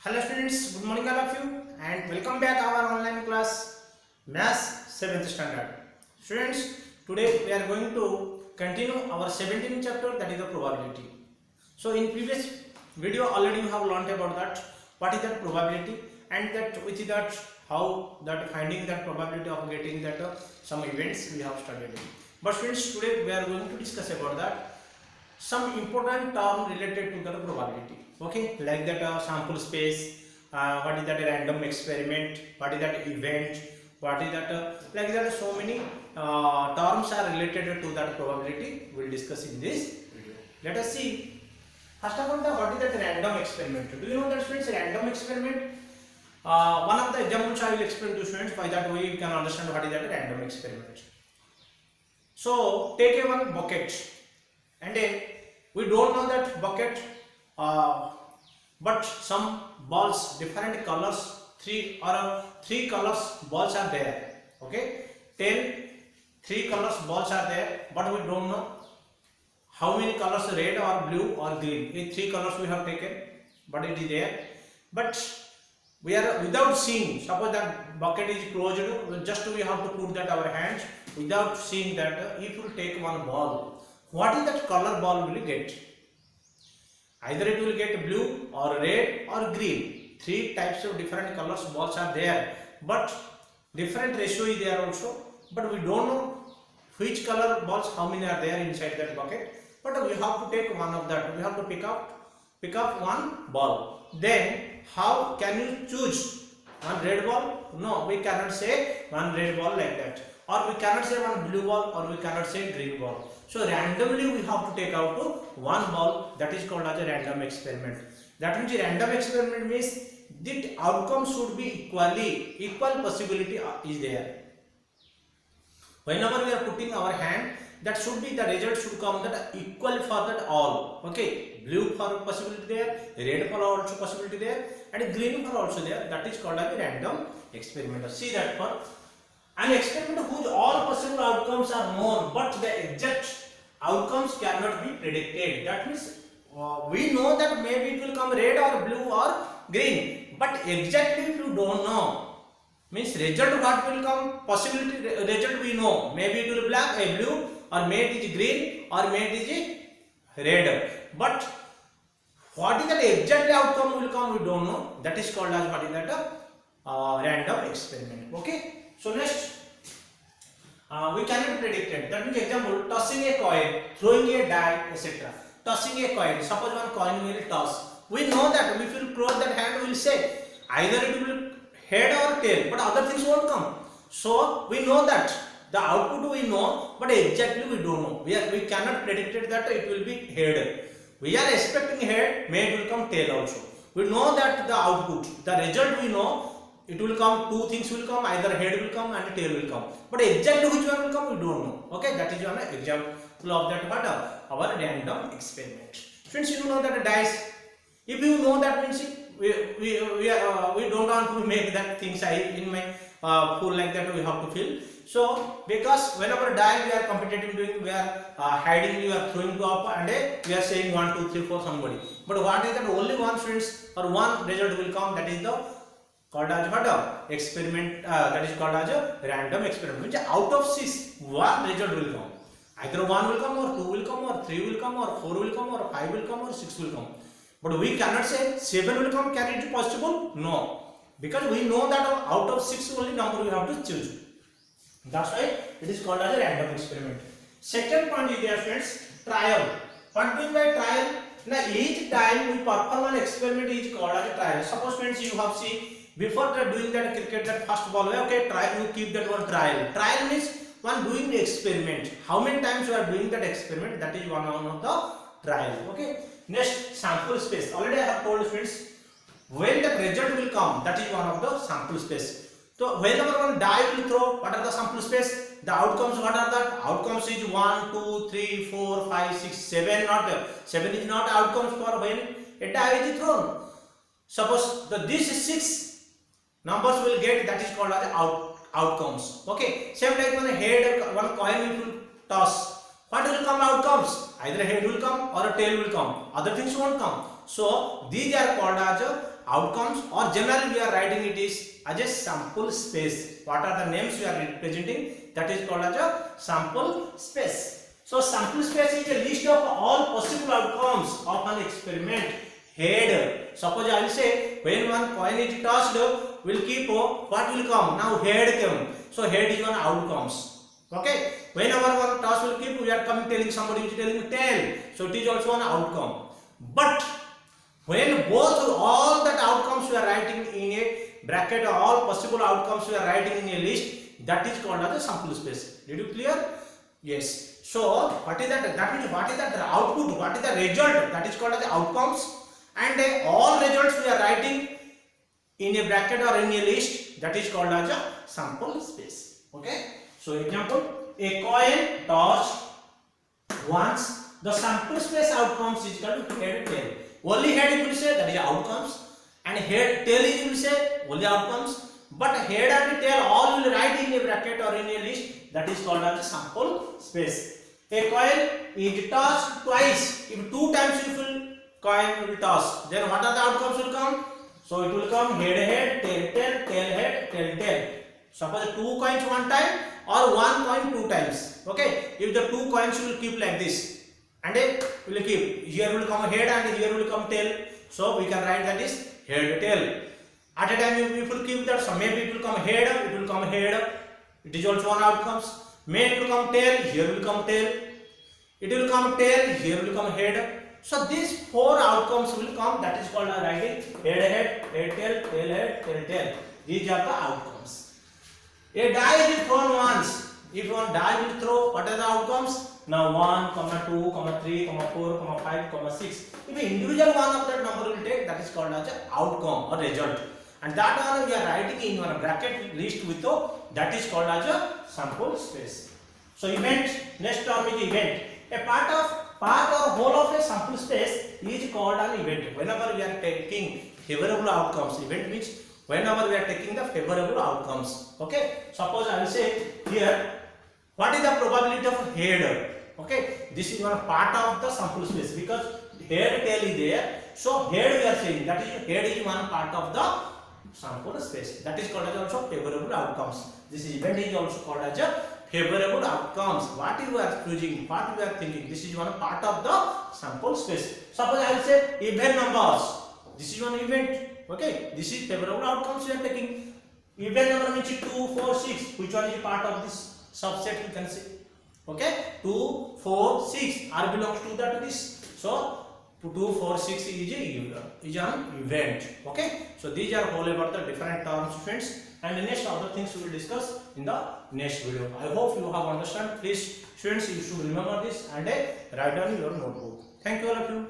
Hello students, good morning all of you and welcome back our online class Maths 7th standard. Students, today we are going to continue our 17th chapter, that is the probability. So in previous video already you have learned about that, what is that probability, and that which is that how that finding that probability of getting that some events we have studied. But students, today we are going to discuss about that some important term related to the probability. Okay, like that sample space, what is that random experiment, what is that event, what is that like that so many terms are related to that probability. We will discuss in this video. Let us see first of all what is that random experiment. Do you know that students, random experiment? One of the examples I will explain to students, by that way you can understand what is that random experiment. So take a one bucket and we don't know that bucket, but some balls, different colors, three colors balls are there. Okay, 3 colors balls are there, but we don't know how many colors, red or blue or green. These 3 colors we have taken, but it is there. But we are without seeing, suppose that bucket is closed, just we have to put that our hands without seeing that. If you take one ball, what is that color ball will get? Either it will get blue or red or green. 3 types of different colors balls are there, but different ratio is there also. But we don't know which color balls, how many are there inside that bucket. But we have to take one of that. We have to pick up one ball. Then how can you choose one red ball? No, we cannot say one red ball like that. Or we cannot say one blue ball, or we cannot say green ball. So randomly we have to take out one ball. That is called as a random experiment. That means random experiment means the outcome should be equal possibility is there. Whenever we are putting our hand, that should be the result should come that equal for that all. Okay, blue for possibility there, red for also possibility there, and green for also there. That is called as a random experiment. See that for an experiment whose all possible outcomes are known, but the exact outcomes cannot be predicted. That means we know that maybe it will come red or blue or green, but exactly if you don't know, means result what will come, possibility result we know, maybe it will be black, blue, or maybe it is green, or maybe it is red, but what is the exact outcome will come we don't know. That is called as what is that random experiment. Okay. So next, we cannot predict it. That means example, tossing a coin, throwing a die, etc. Tossing a coin. Suppose one coin will toss. We know that if we close that hand, we will say either it will head or tail, but other things won't come. So we know that the output we know, but exactly we don't know. We cannot predict it that it will be head. We are expecting head, may it will come tail also. We know that the output, the result we know. It will come, 2 things will come, either head will come and tail will come, but exactly which one will come we don't know. Okay, that is one example of that what our random experiment. Friends, you know that dice, if you know that means we don't want to make that things in my pool like that we have to fill. So because whenever die we are competitive doing, we are hiding, we are throwing to up, and we are saying 1 2 3 4 somebody, but what is that only one friends or one result will come, that is the called as what experiment, that is called as a random experiment, which out of 6 one result will come, either 1 will come or 2 will come or 3 will come or 4 will come or 5 will come or 6 will come, but we cannot say 7 will come. Can it be possible? No, because we know that out of 6 only number we have to choose. That's why it is called as a random experiment. Second point is there friends, trial. What do you mean by trial? Now each time we perform an experiment is called as a trial. Suppose friends, you have seen before doing that cricket, that first ball, okay, try, you keep that one trial. Trial means one doing the experiment. How many times you are doing that experiment, that is one of the trial. Okay. Next, sample space. Already I have told friends, when the result will come, that is one of the sample space. So whenever one die will throw, what are the sample space? The outcomes, what are the outcomes is 1 2 3 4 5 6 7 not 7 is not outcomes for when a die is thrown. Suppose this 6 numbers will get, that is called as outcomes. Okay, same like when a head, one coin will toss, what will come outcomes? Either head will come or a tail will come, other things won't come. So these are called as outcomes, or generally we are writing it is as a sample space. What are the names we are representing? That is called as a sample space. So sample space is a list of all possible outcomes of an experiment. Head, suppose I will say when one coin is tossed, will keep what will come? Now head came, so head is one outcomes. Okay, whenever one toss will keep, we are coming telling somebody is telling tail, so it is also an outcome. But when both all that outcomes we are writing in a bracket, all possible outcomes we are writing in a list, that is called as a sample space. Did you clear? Yes. So what is that? That means what is that output? What is the result? That is called as the outcomes. And all results we are writing in a bracket or in a list, that is called as a sample space. Okay. So example, a coin tossed once, the sample space outcomes is called head, tail. Only head you will say, that is outcomes, and head, tail you will say only outcomes. But head and tail all will write in a bracket or in a list, that is called as a sample space. A coin is tossed twice. If 2 times you will coin will toss, then what are the outcomes will come? So it will come head head, tail tail, tail head, tail tail. Suppose 2 coins 1 time or 1 coin 2 times. Okay, if the 2 coins will keep like this, and it will keep, here will come head and here will come tail, so we can write that is head tail. At a time if we will keep that, so maybe it will come head, it will come head, it is also one outcomes. May it will come tail, here will come tail, it will come tail, here will come head. So these 4 outcomes will come, that is called a writing head head, head tail, tail head, tail tail. These are the outcomes. A die is thrown once. If one die will throw, what are the outcomes? Now 1, 2, 3, 4, 5, 6. If individual one of that number will take, that is called as an outcome or result. And that one we are writing in one bracket list with, that is called as a sample space. So event, next term is event. A part or whole of a sample space is called an event. Whenever we are taking favorable outcomes, event means whenever we are taking the favorable outcomes. Okay, suppose I will say here, what is the probability of head? Okay, this is one part of the sample space, because head tail is there, so head we are saying, that is head is one part of the sample space, that is called as also favorable outcomes. This event is also called as a favorable outcomes. What you are choosing, what you are thinking, this is one part of the sample space. Suppose I will say even numbers, this is one event. Okay, this is favorable outcomes we are taking. Even number means 2, 4, 6, which one is part of this subset we can say. Okay, 2, 4, 6 are belongs to that this. So 2, 4, 6 is an event. Okay, so these are all about the different terms, friends, and the next other things we will discuss in the next video. I hope you have understand. Please students, you should remember this and write down your notebook. Thank you all of you.